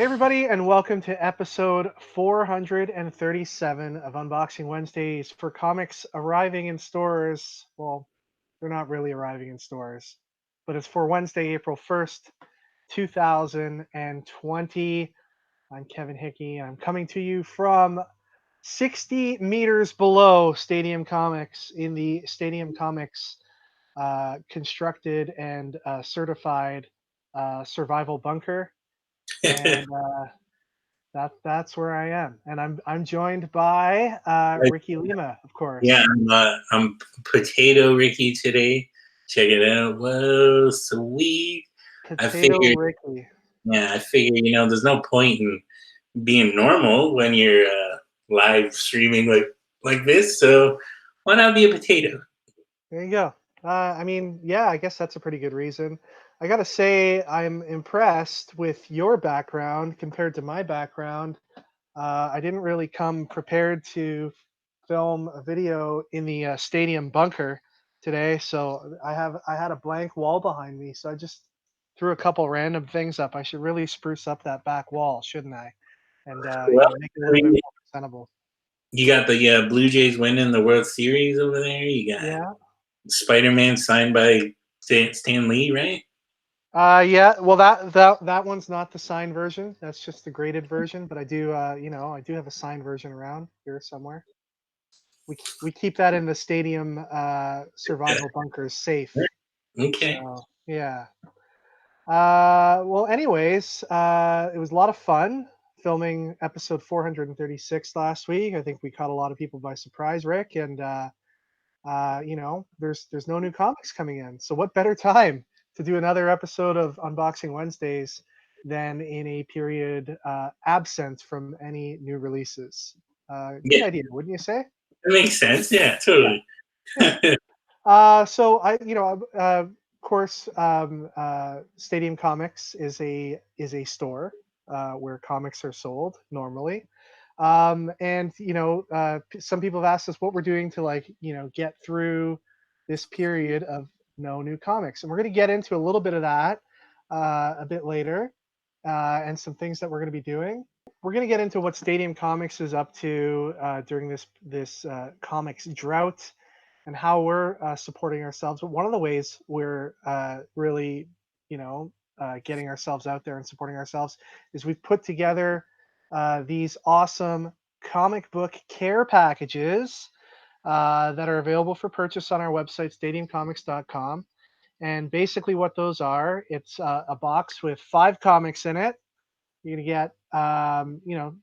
Hey, everybody, and welcome to episode 437 of Unboxing Wednesdays for comics arriving in stores. Well, they're not really arriving in stores, but it's for Wednesday, April 1st, 2020. I'm Kevin Hickey, and I'm coming to you from 60 meters below Stadium Comics in the Stadium Comics constructed and certified survival bunker. And that's where I am, and I'm joined by Ricky Lima, of Yeah, course. I'm Potato Ricky today. Check it out. Whoa, sweet. I Potato figured, Ricky. there's no point in being normal when you're live streaming like this. So why not be a potato? There you go. Yeah, I guess that's a pretty good reason. I gotta say, I'm impressed with your background compared to my background. I didn't really come prepared to film a video in the stadium bunker today, so I had a blank wall behind me, so I just threw a couple random things up. I should really spruce up that back wall, shouldn't I? And Well, make it a I little bit mean, more presentable. you got the Blue Jays winning the World Series over there. You got Yeah. Spider-Man signed by Stan Lee, right? Yeah. Well, that one's not the signed version. That's just the graded version. But I do, I do have a signed version around here somewhere. We keep that in the stadium survival bunkers safe. Okay. So yeah. Well, anyways, it was a lot of fun filming episode 436 last week. I think we caught a lot of people by surprise, Rick, and there's no new comics coming in. So what better time to do another episode of Unboxing Wednesdays than in a period absent from any new releases? Good Yeah, idea, wouldn't you say? that makes sense. Yeah, Yeah, totally. yeah. So of course, Stadium Comics is a store where comics are sold normally. And some people have asked us what we're doing to get through this period of no new comics, and we're going to get into a little bit of that a bit later, and some things that we're going to be doing. We're going to get into what Stadium Comics is up to during this comics drought and how we're supporting ourselves. But one of the ways we're really, getting ourselves out there and supporting ourselves is we've put together these awesome comic book care packages that are available for purchase on our website, stadiumcomics.com. And basically, what those are, it's a box with 5 comics in it. You're gonna get,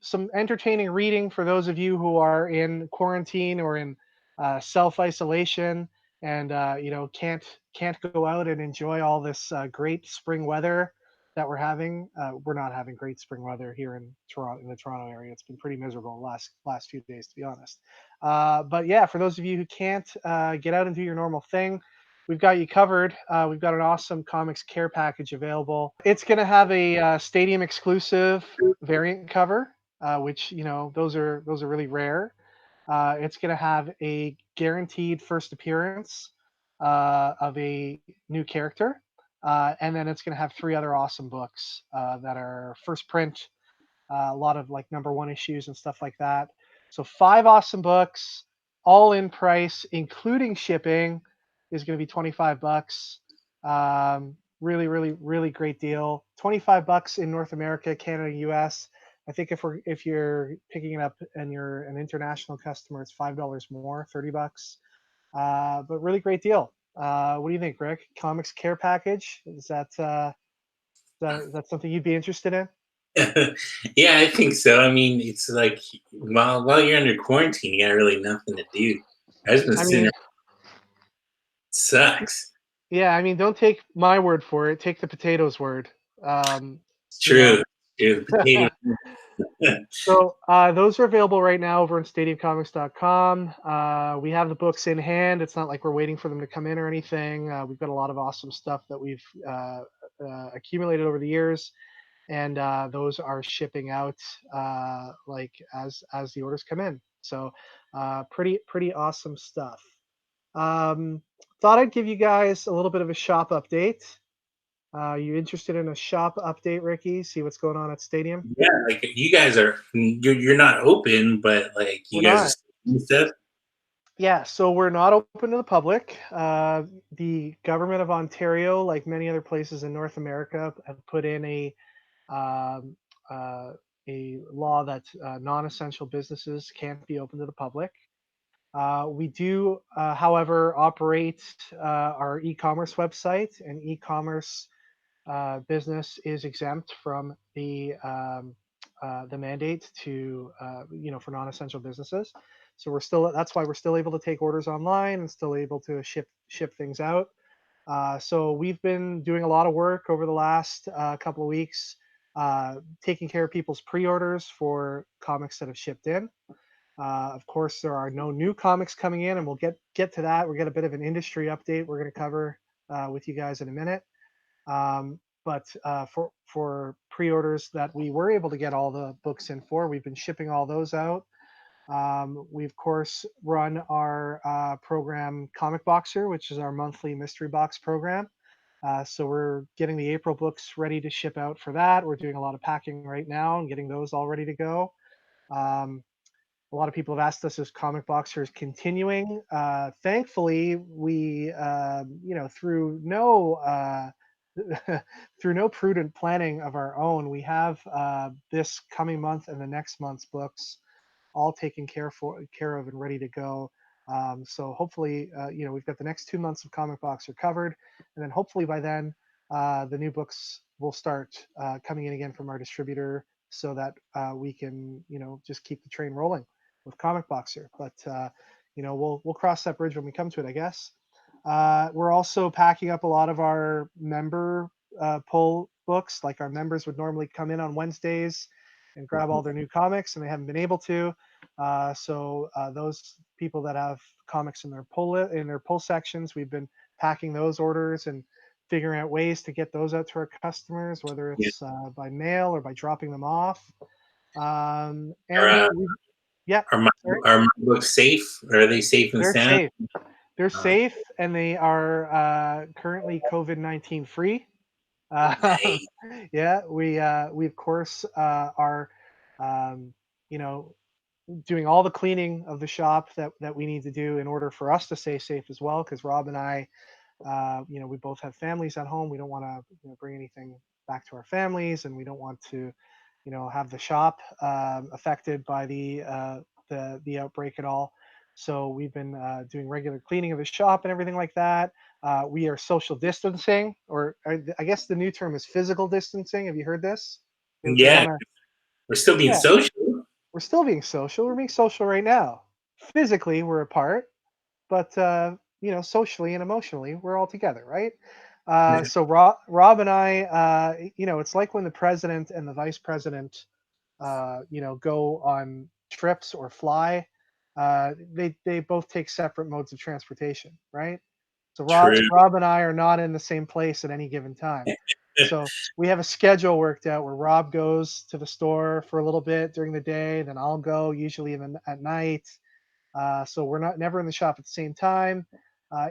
some entertaining reading for those of you who are in quarantine or in self isolation, and can't go out and enjoy all this great spring weather that we're having. We're not having great spring weather here in Toronto, in the Toronto area. It's been pretty miserable the last few days, to be honest. But yeah, for those of you who can't get out and do your normal thing, we've got you covered. We've got an awesome comics care package available. It's going to have a stadium exclusive variant cover, which those are really rare. It's going to have a guaranteed first appearance of a new character, and then it's going to have 3 other awesome books that are first print, a lot of like number 1 issues and stuff like that. So 5 awesome books, all in price, including shipping, is going to be $25. Really, really, really great deal. $25 in North America, Canada, US. I think if you're picking it up and you're an international customer, it's $5 more, $30. But really great deal. What do you think, Rick? Comics care package? Is that something you'd be interested in? Yeah, I think so. I mean, it's like while you're under quarantine, you got really nothing to do. I just been I sitting mean, around. Sucks. yeah, I mean, don't take my word for it. Take the potatoes' word. Um, It's you know. true. True. Potato. So those are available right now over on stadiumcomics.com. We have the books in hand. It's not like we're waiting for them to come in or anything. We've got a lot of awesome stuff that we've accumulated over the years, and those are shipping out like as the orders come in. So pretty awesome stuff. Um, Thought I'd give you guys a little bit of a shop update. You interested in a shop update, Ricky? See what's going on at Stadium? Yeah, like you guys are you're not open, but like We're you guys are not. still doing stuff. Yeah, so we're not open to the public. The government of Ontario, like many other places in North America, have put in um, a law that non-essential businesses can't be open to the public. We do, however, operate our e-commerce website, and e-commerce business is exempt from the mandate to for non-essential businesses. So we're still that's why we're still able to take orders online and still able to ship things out. So we've been doing a lot of work over the last couple of weeks, taking care of people's pre-orders for comics that have shipped in. Of course, there are no new comics coming in, and we'll get to that. We'll get a bit of an industry update we're going to cover with you guys in a minute. But for pre-orders that we were able to get all the books in for, we've been shipping all those out. We of course run our program Comic Boxer, which is our monthly mystery box program. So we're getting the April books ready to ship out for that. We're doing a lot of packing right now and getting those all ready to go. Um, a lot of people have asked us if Comic Boxer is continuing. Thankfully, we, through no through no prudent planning of our own, we have this coming month and the next month's books all taken care of and ready to go. So hopefully, we've got the next 2 months of Comic Boxer covered, and then hopefully by then, the new books will start coming in again from our distributor, so that we can, just keep the train rolling with Comic Boxer. But we'll cross that bridge when we come to it, I guess. We're also packing up a lot of our member pull books. Like our members would normally come in on Wednesdays and grab all their new comics, and they haven't been able to. So those people that have comics in their pull sections, we've been packing those orders and figuring out ways to get those out to our customers, whether Yeah. it's by mail or by dropping them off. Are, And we, yeah, are my sorry, are my books safe? Are they safe and they're sound? safe. They're Uh, safe, and they are currently COVID-19 free. nice. Yeah, we of course are, um, you know, doing all the cleaning of the shop that we need to do in order for us to stay safe as well. Because Rob and I, we both have families at home. We don't want to bring anything back to our families, and we don't want to, have the shop affected by the outbreak at all. So we've been doing regular cleaning of the shop and everything like that. We are social distancing, or I guess the new term is physical distancing. Have you heard this? They Yeah, want to, we're still being yeah, social. we're still being social. We're being social right now. Physically, we're apart, but socially and emotionally, we're all together, right? So Rob and I, it's like when the president and the vice president, go on trips or fly. They both take separate modes of transportation, right? So True. Rob and I are not in the same place at any given time. So we have a schedule worked out where Rob goes to the store for a little bit during the day, then I'll go usually at night. So we're not never in the shop at the same time.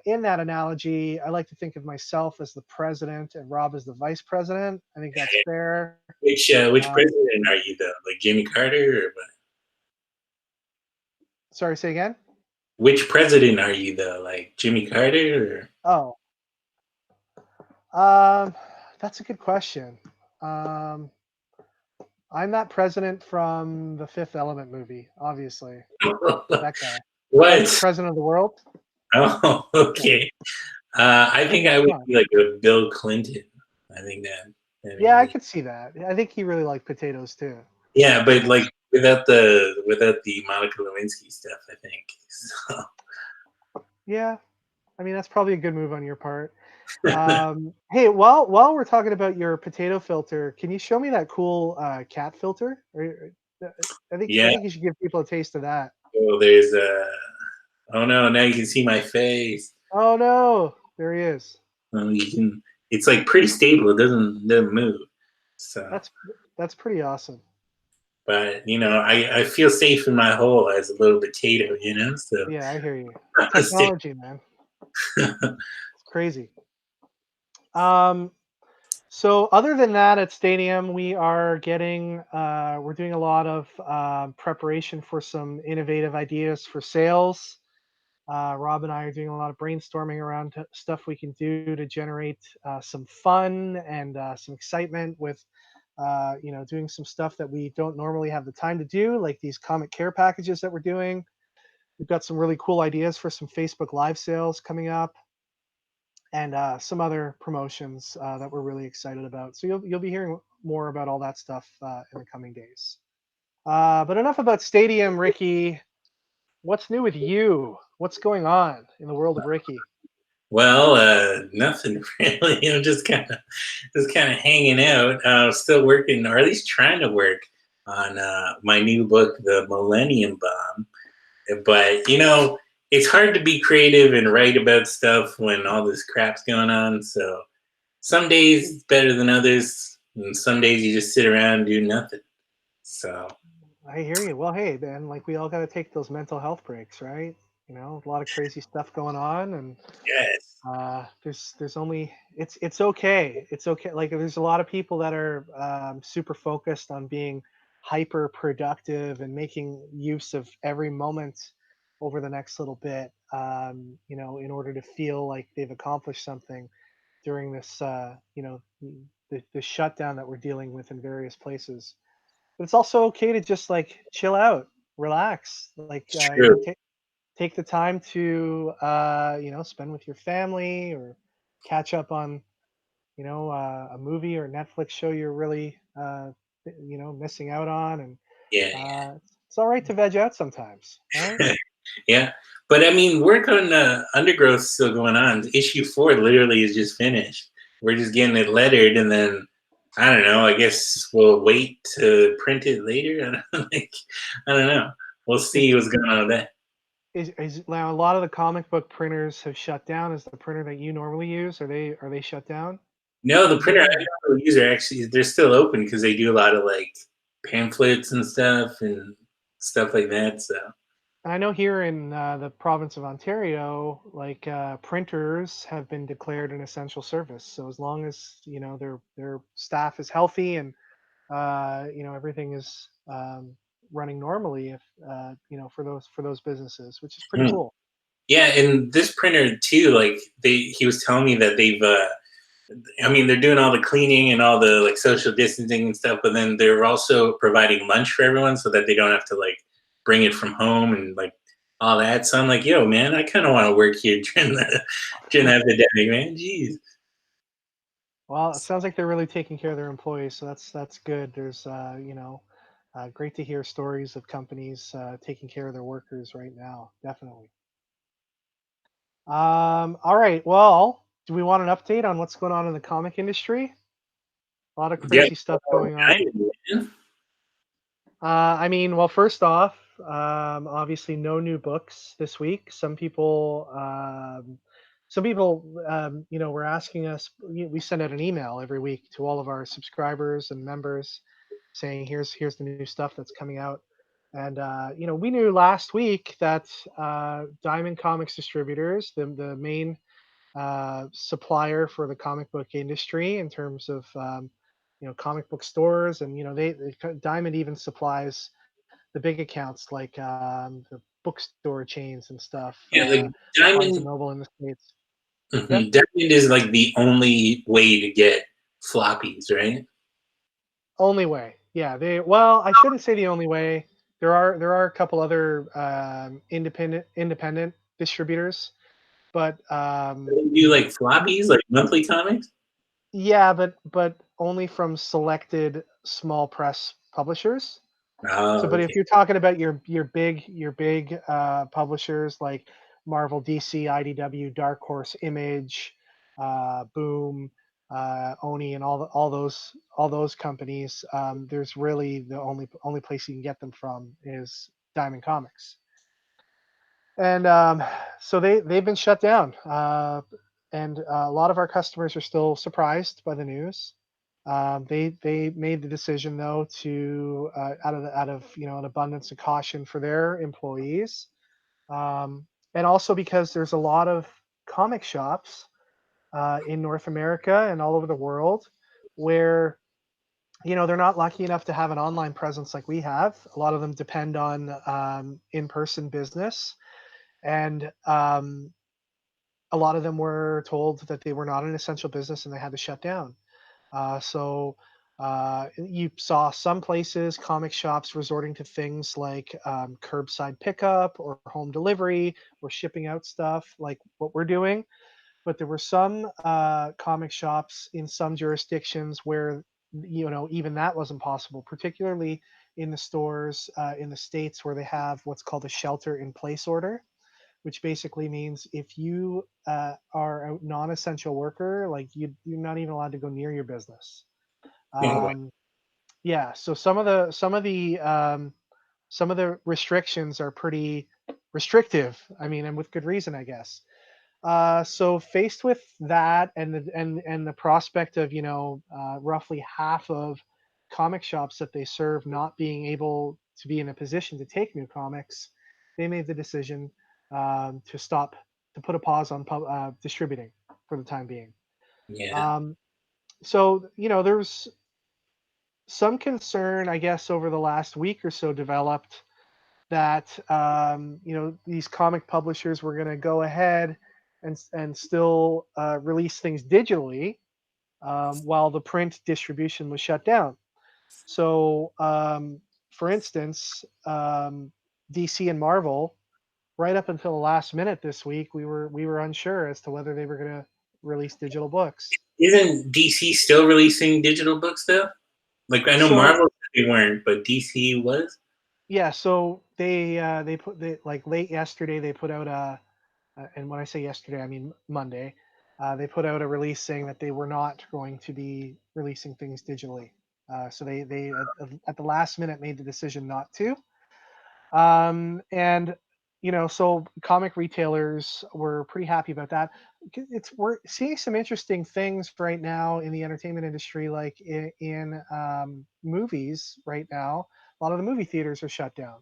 In that analogy, I like to think of myself as the president and Rob as the vice president. I think that's fair. Which Um, president are you though? Like Jimmy Carter or what? Sorry, say again. Which president are you though? Like Jimmy Carter or Oh, um, that's a good question. Um, I'm that president from the Fifth Element movie, obviously. That guy. I'm the what? president of the world. Oh, Yeah, okay. I think I come would on. be like a Bill Clinton. I think that Yeah, I maybe. could see that. I think he really liked potatoes too. Yeah, but Uh, like without the Monica Lewinsky stuff, I think. So, yeah, I mean that's probably a good move on your part. Hey, while we're talking about your potato filter, can you show me that cool cat filter? I yeah. think you should give people a taste of that. So there's oh no, now you can see my face. Oh no, there he is. You can. It's like pretty stable. It doesn't move. So, That's that's pretty awesome. but I feel safe in my hole as a little potato. So Yeah, I hear you. stay. Technology, man, it's crazy. Um, So other than that, at Stadium, we're doing a lot of preparation for some innovative ideas for sales. Rob and I are doing a lot of brainstorming around stuff we can do to generate some fun and some excitement with, doing some stuff that we don't normally have the time to do, like these comic care packages that we're doing. We've got some really cool ideas for some Facebook Live sales coming up, and some other promotions that we're really excited about. So you'll be hearing more about all that stuff in the coming days. But enough about Stadium, Ricky. What's new with you? What's going on in the world of Ricky? Well, nothing really. I'm just kind of hanging out. Still working, or at least trying to work on my new book, The Millennium Bomb. But it's hard to be creative and write about stuff when all this crap's going on. So some days it's better than others, and some days you just sit around and do nothing. So I hear you. Well, hey, man, like we all got to take those mental health breaks, right? A lot of crazy stuff going on, and yes, there's only it's okay. It's okay. Like there's a lot of people that are super focused on being hyper productive and making use of every moment over the next little bit, in order to feel like they've accomplished something during this, the shutdown that we're dealing with in various places. But it's also okay to just like chill out, relax, like it's true. take the time to spend with your family or catch up on a movie or Netflix show you're really missing out on, and Yeah, it's all right to veg out sometimes, right? yeah. Yeah. But I mean, work on Undergrowth's still going on. Issue 4 literally is just finished. We're just getting it lettered, and then I don't know. I guess we'll wait to print it later. I don't know. We'll is, see what's going on with that. is now a lot of the comic book printers have shut down. Is the printer that you normally use, are they shut down No, the printer I again? normally use are actually they're still open because they do a lot of like pamphlets and stuff like that. So And I know here in the province of Ontario, like printers have been declared an essential service. So as long as their staff is healthy and everything is running normally, if for those businesses, which is pretty hmm. cool. Yeah, and this printer too. Like he was telling me that they've I mean, they're doing all the cleaning and all the like social distancing and stuff, but then they're also providing lunch for everyone so that they don't have to like bring it from home and like all that. So I'm like, yo, man, I kind of want to work here during the epidemic, man. Jeez. Well, it sounds like they're really taking care of their employees, so that's good. There's great to hear stories of companies taking care of their workers right now. Definitely. All right. Well, do we want an update on what's going on in the comic industry? A lot of Yeah, crazy stuff going on. Diamond, man. I mean, well, first off, obviously no new books this week. Some people, were asking us. We send out an email every week to all of our subscribers and members, saying here's the new stuff that's coming out. And we knew last week that Diamond Comics Distributors, the main supplier for the comic book industry in terms of comic book stores, and Diamond even supplies the big accounts like the bookstore chains and stuff, Yeah, like Barnes and Diamond. Noble in the states. Yep, Mhm. Diamond is like the only way to get floppies, right? only way. Yeah, I shouldn't say the only way. There are a couple other independent distributors, but They do like w- floppies, like monthly comics. yeah, but only from selected small press publishers. So, Oh, but if okay. you're talking about your big publishers like Marvel, DC, IDW, Dark Horse, Image, Boom, Oni, and all those companies, there's really the only place you can get them from is Diamond Comics, and so they've been shut down, and a lot of our customers are still surprised by the news. They made the decision though to out of an abundance of caution for their employees, and also because there's a lot of comic shops in North America and all over the world where they're not lucky enough to have an online presence like we have. A lot of them depend on in-person business, and a lot of them were told that they were not an essential business and they had to shut down. So you saw some places, comic shops, resorting to things like curbside pickup or home delivery or shipping out stuff like what we're doing. But there were some comic shops in some jurisdictions where even that wasn't possible, particularly in the stores in the states where they have what's called a shelter in place order, which basically means if you are a non-essential worker, like you're not even allowed to go near your business. um, yeah, so some of the restrictions are pretty restrictive, I mean, and with good reason, I guess. So faced with that and the prospect of roughly half of comic shops that they serve not being able to be in a position to take new comics, they made the decision to put a pause on distributing for the time being. Yeah. Um, so there's some concern, I guess, over the last week or so developed that these comic publishers were going to go ahead and still release things digitally while the print distribution was shut down. So, for instance, DC and Marvel, right up until the last minute this week, we were unsure as to whether they were going to release digital books. Isn't DC still releasing digital books though? Like I know So Marvel they weren't, but DC was. yeah, so they like late yesterday they put out and when I say yesterday, I mean Monday. They put out a release saying that they were not going to be releasing things digitally. So they at the last minute made the decision not to. And so comic retailers were pretty happy about that. We're seeing some interesting things right now in the entertainment industry, like in movies right now. A lot of the movie theaters are shut down.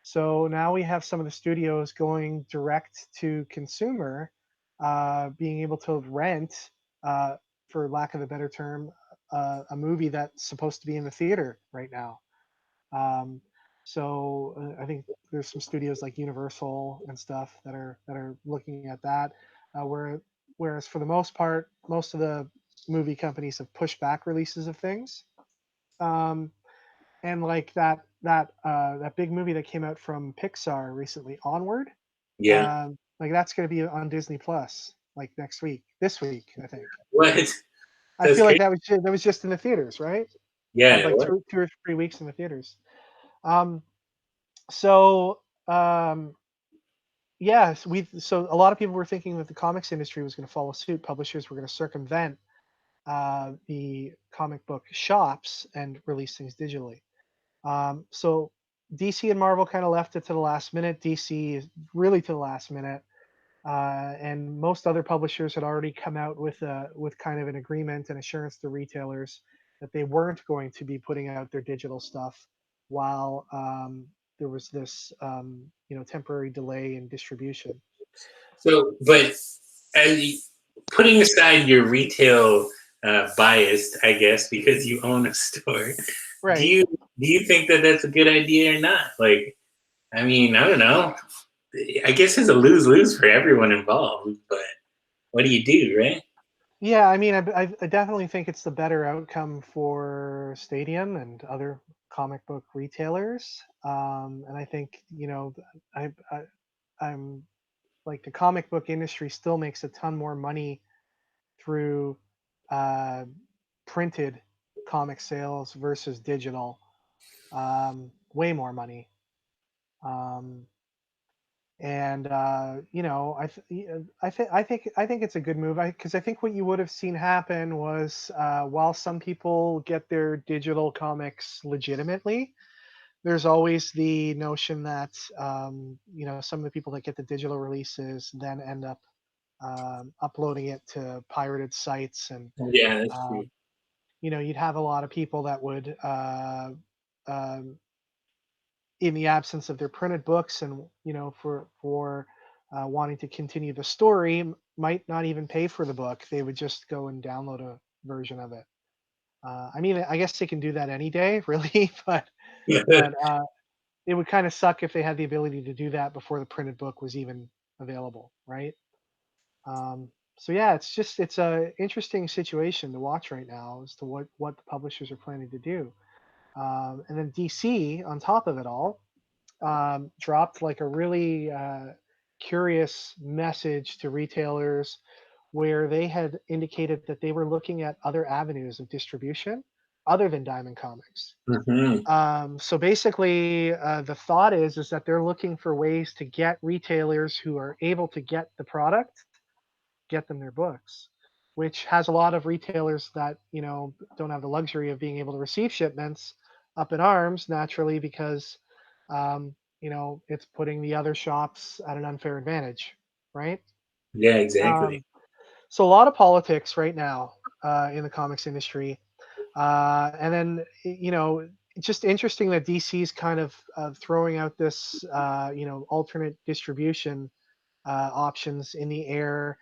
So now we have some of the studios going direct to consumer, being able to rent, for lack of a better term, a movie that's supposed to be in the theater right now. Um, so I think there's some studios like Universal and stuff that are looking at that. Whereas for the most part, most of the movie companies have pushed back releases of things. Um, and like that big movie that came out from Pixar recently, Onward. Yeah. Like that's going to be on Disney Plus like next week, this week, I think. What? I That's feel like crazy. that was just in the theaters, right? Yeah. Had like What? two or 3 weeks in the theaters. Um, So, yes, so a lot of people were thinking that the comics industry was going to follow suit. Publishers were going to circumvent the comic book shops and release things digitally. So DC and Marvel kind of left it to the last minute. DC is really to the last minute, and most other publishers had already come out with kind of an agreement and assurance to retailers that they weren't going to be putting out their digital stuff while there was this temporary delay in distribution. So, but putting aside your retail bias, I guess, because you own a store, do Right. you do you think that that's a good idea or not? Like, I mean, I don't know. I guess it's a lose lose for everyone involved. But what do you do, right? Yeah, I mean, I definitely think it's the better outcome for Stadium and other comic book retailers. And I think, I'm like the comic book industry still makes a ton more money through uh, printed comic sales versus digital. Way more money. Um, and I think it's a good move. Because I think what you would have seen happen was while some people get their digital comics legitimately, there's always the notion that some of the people that get the digital releases then end up uploading it to pirated sites, and Yeah, that's true. um, you'd have a lot of people that would um, in the absence of their printed books and for wanting to continue the story, might not even pay for the book. They would just go and download a version of it. I mean, I guess they can do that any day, really, but it would kind of suck if they had the ability to do that before the printed book was even available, right? Um, so yeah, it's a interesting situation to watch right now as to what the publishers are planning to do. And then DC, on top of it all, dropped like a really curious message to retailers where they had indicated that they were looking at other avenues of distribution other than Diamond Comics. Hmm. So basically, the thought is that they're looking for ways to get retailers who are able to get the product, get them their books, which has a lot of retailers that don't have the luxury of being able to receive shipments up in arms naturally because it's putting the other shops at an unfair advantage, right? Yeah, exactly. Um, so a lot of politics right now in the comics industry, and then it's just interesting that DC is kind of throwing out this alternate distribution options in the air,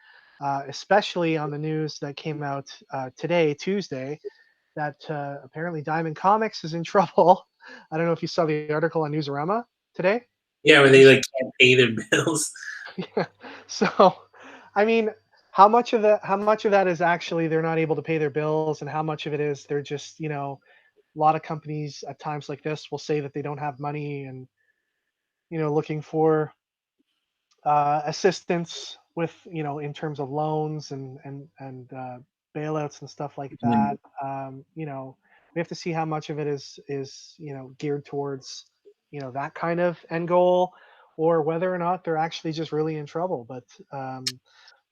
especially on the news that came out today, Tuesday, that apparently Diamond Comics is in trouble. I don't know if you saw the article on Newsarama today. Yeah, where they Recent. like can't pay their bills. Yeah. So, I mean, how much of that is actually they're not able to pay their bills, and how much of it is they're just a lot of companies at times like this will say that they don't have money and looking for assistance with in terms of loans and bailouts and stuff like Mhm. that. We have to see how much of it is geared towards that kind of end goal, or whether or not they're actually just really in trouble. But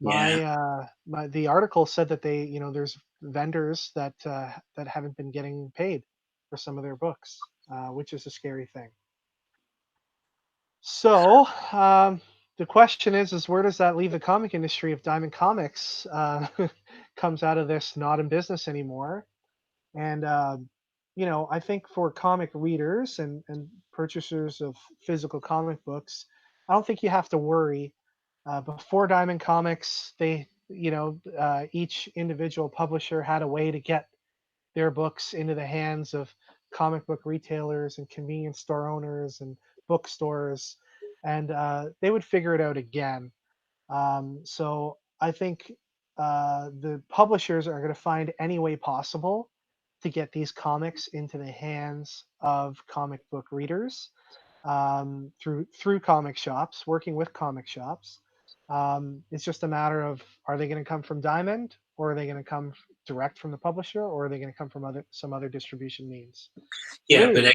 Yeah, the article said that there's vendors that haven't been getting paid for some of their books, which is a scary thing. So, the question is where does that leave the comic industry if Diamond Comics comes out of this not in business anymore? And I think for comic readers and purchasers of physical comic books, I don't think you have to worry. Before Diamond Comics, each individual publisher had a way to get their books into the hands of comic book retailers and convenience store owners and bookstores, and they would figure it out again. So I think the publishers are going to find any way possible to get these comics into the hands of comic book readers through comic shops, working with comic shops. It's just a matter of are they going to come from Diamond, or are they going to come direct from the publisher, or are they going to come from some other distribution means? So yeah, really, but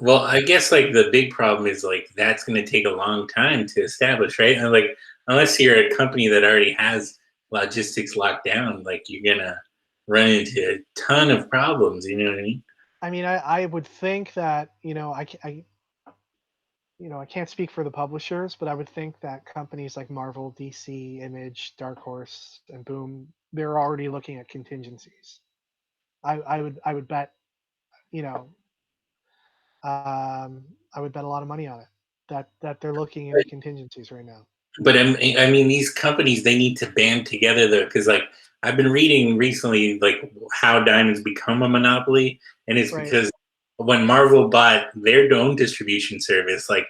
well, I guess like the big problem is like that's going to take a long time to establish, right? And like unless you're a company that already has logistics locked down, like you're gonna run into a ton of problems. You know what I mean? I mean, I would think that I can't speak for the publishers, but I would think that companies like Marvel, DC, Image, Dark Horse, and Boom, they're already looking at contingencies. I would bet, you know, I would bet a lot of money on it that they're looking into contingencies right now. But I mean, these companies they need to band together though, because like I've been reading recently, like how Diamond's become a monopoly, and it's Right. because when Marvel bought their own distribution service, like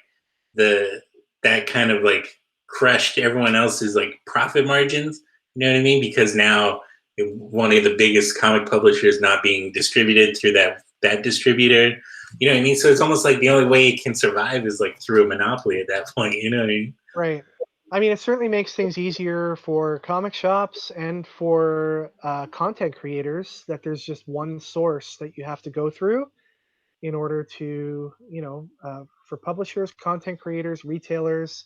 the that kind of like crushed everyone else's like profit margins. You know what I mean? Because now one of the biggest comic publishers not being distributed through that distributor. You know what I mean? So it's almost like the only way it can survive is like through a monopoly at that point. You know what I mean? Right. I mean, it certainly makes things easier for comic shops and for content creators that there's just one source that you have to go through in order to, for publishers, content creators, retailers,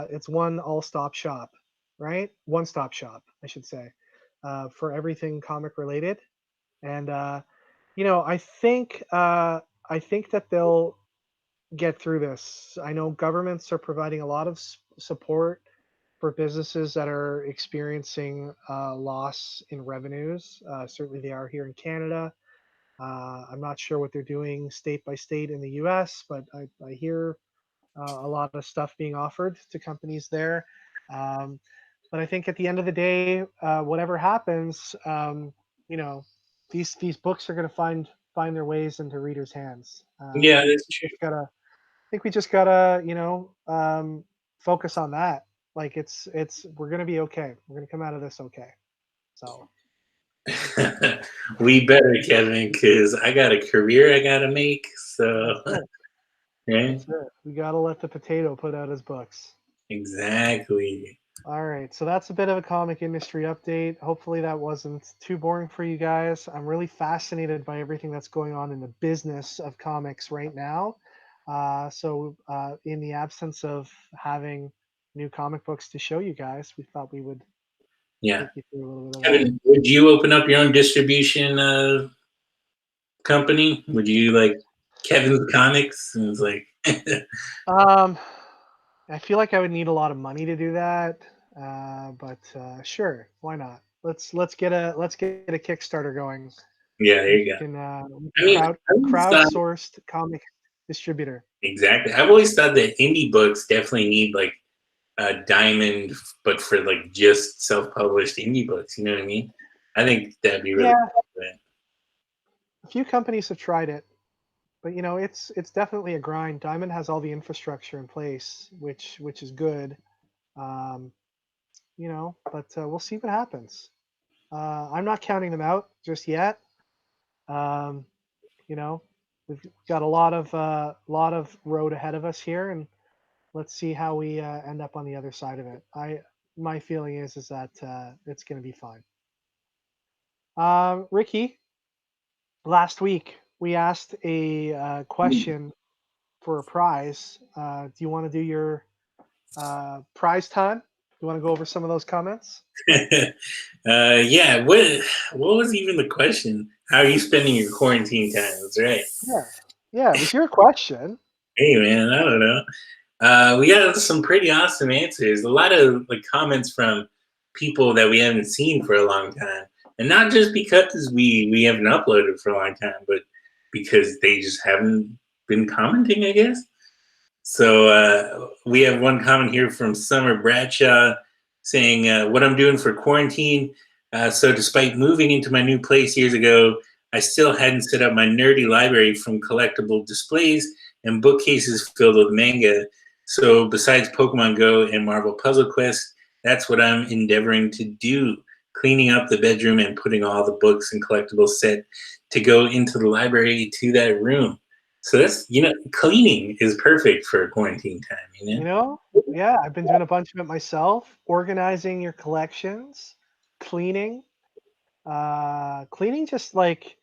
it's one all-stop shop, right? One-stop shop, I should say, for everything comic related. And I think that they'll get through this. I know governments are providing a lot of support for businesses that are experiencing loss in revenues. Certainly, they are here in Canada. I'm not sure what they're doing state by state in the US, but I hear a lot of stuff being offered to companies there. Um, but I think at the end of the day, whatever happens, you know, these books are going to find their ways into readers' hands. Yeah, I think that's we true. just gotta I think we just gotta focus on that. Like it's we're gonna be okay. We're gonna come out of this okay. So We better, Kevin, because I got a career I gotta make. that's So, it. right? That's it. We gotta let the potato put out his books. Exactly. All right, so that's a bit of a comic industry update. Hopefully, that wasn't too boring for you guys. I'm really fascinated by everything that's going on in the business of comics right now. In the absence of having new comic books to show you guys, we thought we would Yeah. take you through a little bit of that. Kevin, would you open up your own distribution company? Would you like Kevin's Comics? And it's like, Um, I feel like I would need a lot of money to do that, but sure, why not? Let's get a Kickstarter going. yeah, there you go. We I can mean, I always thought crowdsourced comic distributor. exactly. I've always thought that indie books definitely need like a diamond, but for like just self-published indie books. You know what I mean? I think that'd be really Yeah, cool. a few companies have tried it, but it's definitely a grind. Diamond has all the infrastructure in place, which is good. Um, but we'll see what happens. I'm not counting them out just yet. Um, you know, we've got a lot of road ahead of us here, and let's see how we end up on the other side of it. My feeling is that it's going to be fine. Ricky, last week we asked a question for a prize. Do you want to do your prize time? You want to go over some of those comments? Yeah. What was even the question? How are you spending your quarantine time? That's right. Yeah, yeah, it was your question. Hey man, I don't know. We got some pretty awesome answers. A lot of like comments from people that we haven't seen for a long time, and not just because we haven't uploaded for a long time, but because they just haven't been commenting, I guess. So we have one comment here from Summer Bradshaw saying, "What I'm doing for quarantine. So despite moving into my new place years ago, I still hadn't set up my nerdy library from collectible displays and bookcases filled with manga. So besides Pokemon Go and Marvel Puzzle Quest, that's what I'm endeavoring to do." Cleaning up the bedroom and putting all the books and collectibles set to go into the library to that room. So that's, cleaning is perfect for quarantine time, You know, yeah, I've been doing a bunch of it myself. Organizing your collections, cleaning, cleaning just like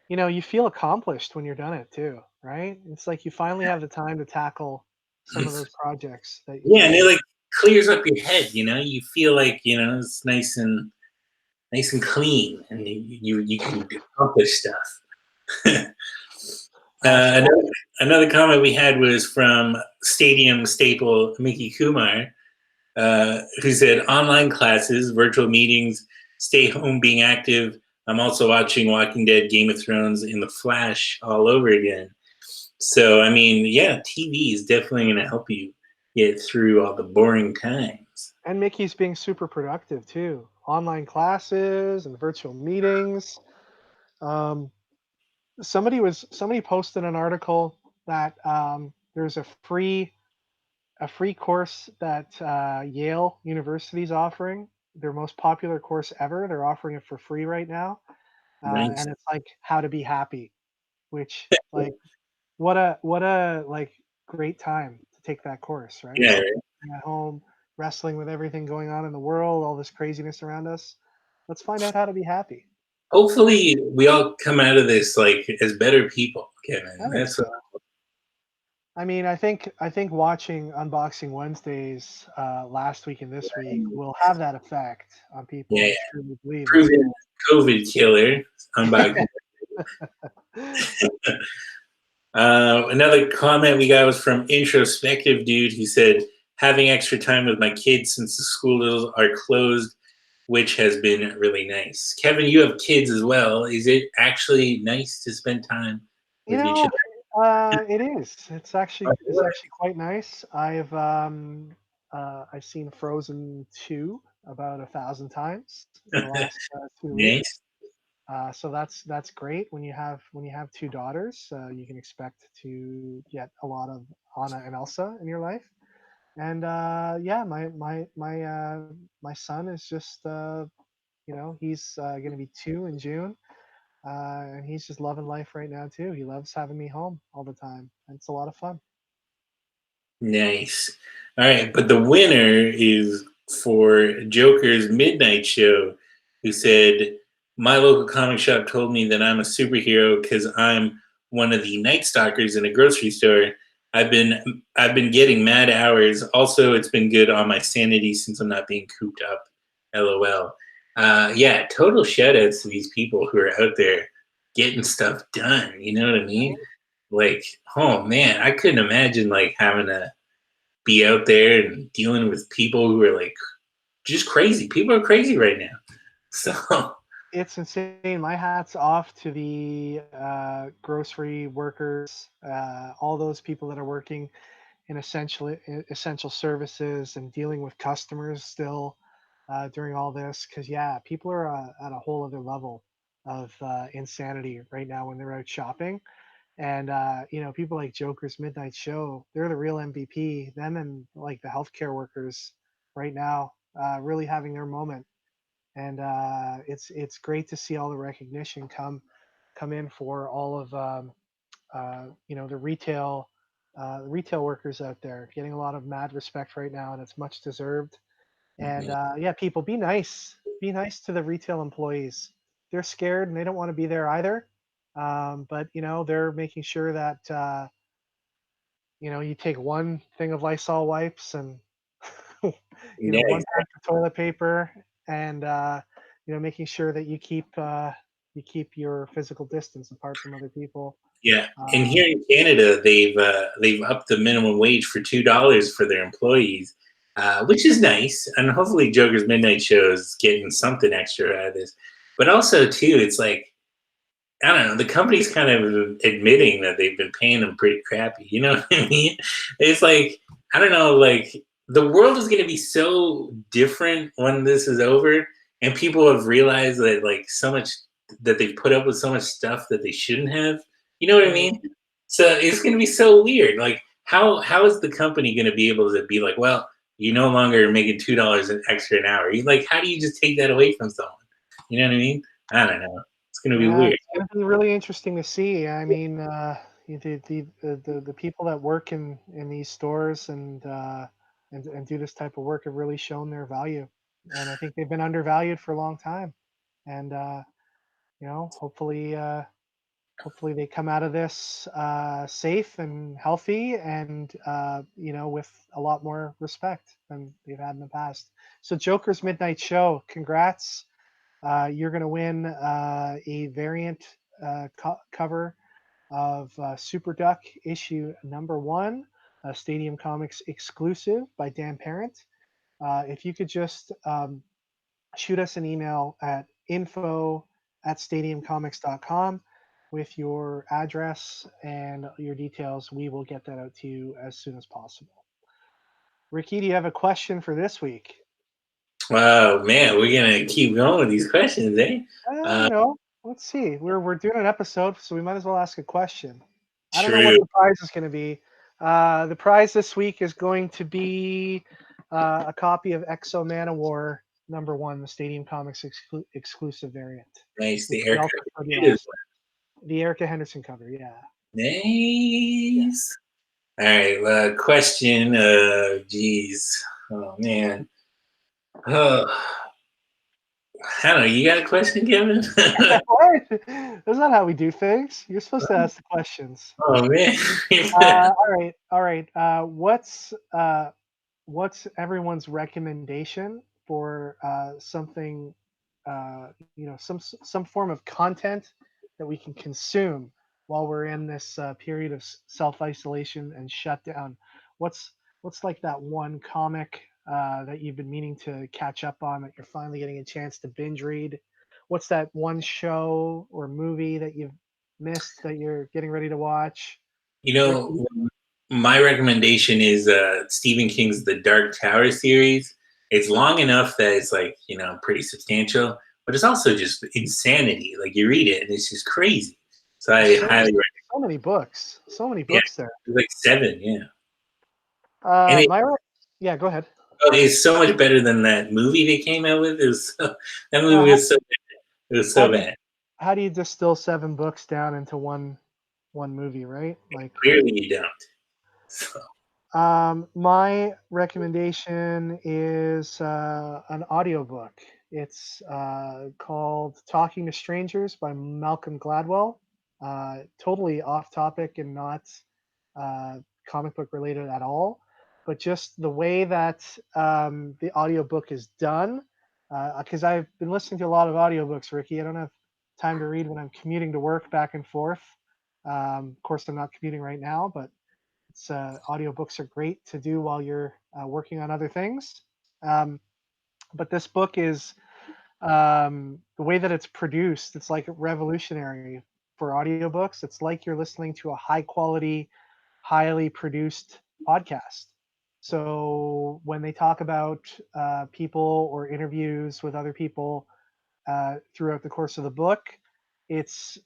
you feel accomplished when you're done it too, right? It's like you finally have the time to tackle some of those projects that Yeah, and you've it been. like clears up your head, you feel like, it's nice and clean and you can accomplish stuff. Awesome. Another comment we had was from Stadium staple Mickey Kumar, who said online classes, virtual meetings, stay home being active. I'm also watching Walking Dead, Game of Thrones, and The Flash all over again. So, I mean, yeah, TV is definitely going to help you get through all the boring times. And Mickey's being super productive too. Online classes and virtual meetings. Um, somebody posted an article that there's a free course that Yale University is offering. Their most popular course ever. They're offering it for free right now, Nice. and it's like how to be happy. Which like what a like great time to take that course, right? Yeah. Sitting at home, wrestling with everything going on in the world, all this craziness around us. Let's find out how to be happy. Hopefully, we all come out of this like as better people, I Kevin. think That's what. so. I mean, I think watching Unboxing Wednesdays last week and this week will have that effect on people. Yeah, I yeah. truly believe it Proven will. COVID killer. Unboxing. Another comment we got was from introspective dude who said, "Having extra time with my kids since the schools are closed, which has been really nice." Kevin, you have kids as well. Is it actually nice to spend time You with each know, other? it is. It's actually quite nice. I've seen Frozen 2 about 1,000 times in the last 2 weeks. Nice. So that's great. When you have two daughters, you can expect to get a lot of Anna and Elsa in your life. And yeah, my son is just he's going to be 2 in June, and he's just loving life right now too. He loves having me home all the time, and it's a lot of fun. Nice. All right, but the winner is for Joker's Midnight Show, who said, "My local comic shop told me that I'm a superhero because I'm one of the Night Stalkers in a grocery store. I've been getting mad hours. Also, it's been good on my sanity since I'm not being cooped up. LOL." Yeah, total shout outs to these people who are out there getting stuff done. You know what I mean? Like, oh man, I couldn't imagine like having to be out there and dealing with people who are like just crazy. People are crazy right now. So It's insane. My hat's off to the grocery workers, all those people that are working in essential services and dealing with customers still during all this. Because yeah, people are at a whole other level of insanity right now when they're out shopping. And people like Joker's Midnight Show, they're the real MVP. Them and like the healthcare workers right now, really having their moment. And it's great to see all the recognition come in for all of the retail workers out there, getting a lot of mad respect right now, and it's much deserved. And yeah, people, be nice to the retail employees. They're scared and they don't want to be there either. But they're making sure that you take one thing of Lysol wipes and one nice. pack of toilet paper, and making sure that you keep your physical distance apart from other people. Yeah, and Uh, here in Canada, they've upped the minimum wage for $2 for their employees, which is nice. And hopefully, Joker's Midnight Show is getting something extra out of this. But also, too, it's like I don't know. The company's kind of admitting that they've been paying them pretty crappy. You know what I mean? It's like I don't know. Like the world is going to be so different when this is over, and people have realized that like so much that they've put up with so much stuff that they shouldn't have. You know what I right. mean? So it's going to be so weird. Like how is the company going to be able to be like, well, you no longer making $2 an extra an hour? You like how do you just take that away from someone? You know what I mean? I don't know. It's going to be Yeah, weird. it's going to be really interesting to see. I mean, the people that work in these stores and do this type of work have really shown their value, and I think they've been undervalued for a long time. And hopefully they come out of this safe and healthy, and with a lot more respect than they've had in the past. So Joker's Midnight Show, congrats. You're going to win a variant cover of Super Duck issue number 1, Stadium Comics exclusive by Dan Parent. If you could just shoot us an email at info@stadiumcomics.com with your address and your details, we will get that out to you as soon as possible. Ricky, do you have a question for this week? Oh man, we're gonna keep going with these questions, eh? Uh, Let's see. We're doing an episode, so we might as well ask a question. I don't know what true. the prize is going to be. The prize this week is going to be a copy of Exo Manowar #1, the Stadium Comics exclusive variant, Nice. which The we aircraft also is produced. The Erica Henderson cover, yeah. Yeah. nice. All right. Question. Geez. Oh man. Oh, I don't know. You got a question, Kevin? What? That's not how we do things. You're supposed to ask the questions. Oh man. All right. What's everyone's recommendation for something, some form of content that we can consume while we're in this period of self isolation and shutdown? What's like that one comic that you've been meaning to catch up on that you're finally getting a chance to binge read? What's that one show or movie that you've missed that you're getting ready to watch? you Ricky? know, my recommendation is Stephen King's The Dark Tower series. It's long enough that it's like pretty substantial, but but it's also just insanity. Like you read it and it's just crazy. So There's I highly recommend. so many books, so many Yeah, books there. there's like 7. Yeah, and Uh, my yeah, go ahead. it's so much better than that movie they came out with. It was that movie Uh, was so bad. It was how so do you bad. how do you distill 7 books down into one movie, right? Like, Clearly, you don't. So, my recommendation is an audiobook. It's called Talking to Strangers by Malcolm Gladwell. Totally off topic and not uh, comic book related at all, but just the way that the audiobook is done. Because I've been listening to a lot of audiobooks, Ricky. I don't have time to read when I'm commuting to work back and forth. Of course, I'm not commuting right now, but audiobooks are great to do while you're working on other things. Um, but this book is the way that it's produced, it's like revolutionary for audiobooks. It's like you're listening to a high quality, highly produced podcast. So when they talk about people or interviews with other people throughout the course of the book, it's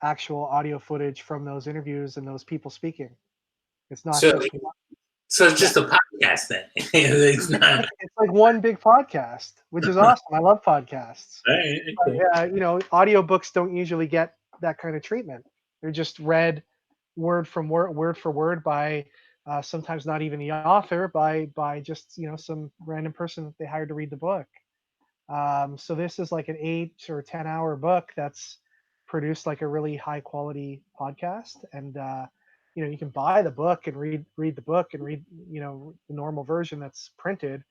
actual audio footage from those interviews and those people speaking. It's not so, just so it's yeah. just a podcast then. It's not. It's like one big podcast, which is awesome. I love podcasts. Right, But okay. audiobooks don't usually get that kind of treatment. They're just read word for word by sometimes not even the author, by just some random person that they hired to read the book. So this is like an 8 or 10 hour book that's produced like a really high quality podcast, and you can buy the book and read the book and read the normal version that's printed,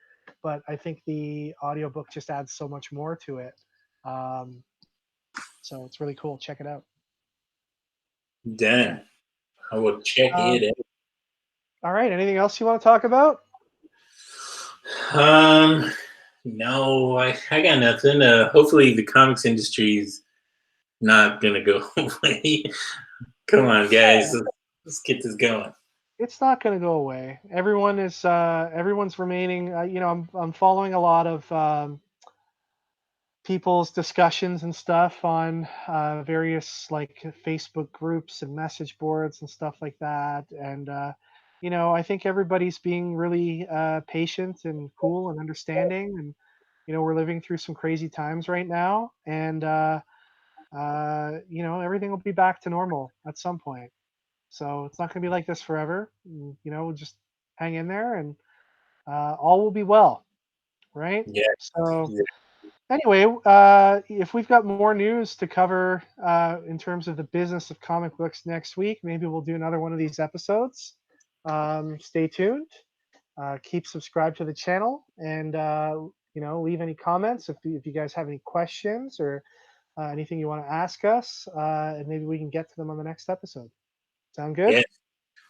but I think the audiobook just adds so much more to it. Um, so it's really cool. Check it out. Done. I will check Um, it all right. Anything else you want to talk about? out. No, I got nothing. Hopefully, the comics industry is not gonna go away. Come on, guys, let's get this going. It's not going to go away. Everyone's remaining. I'm following a lot of people's discussions and stuff on various like Facebook groups and message boards and stuff like that. And I think everybody's being really patient and cool and understanding. And we're living through some crazy times right now, and everything will be back to normal at some point. So it's not going to be like this forever. We'll just hang in there, and all will be well, right? Yeah, So yeah, anyway, if we've got more news to cover in terms of the business of comic books next week, maybe we'll do another one of these episodes. Stay tuned. Keep subscribed to the channel, and leave any comments if you guys have any questions or anything you want to ask us, and maybe we can get to them on the next episode. Sound good? yeah.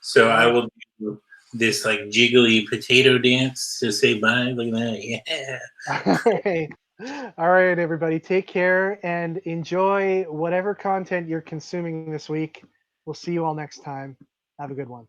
So All I right. will do this like jiggly potato dance to say bye. Look at that. Yeah. All right. All right, everybody. Take care and enjoy whatever content you're consuming this week. We'll see you all next time. Have a good one.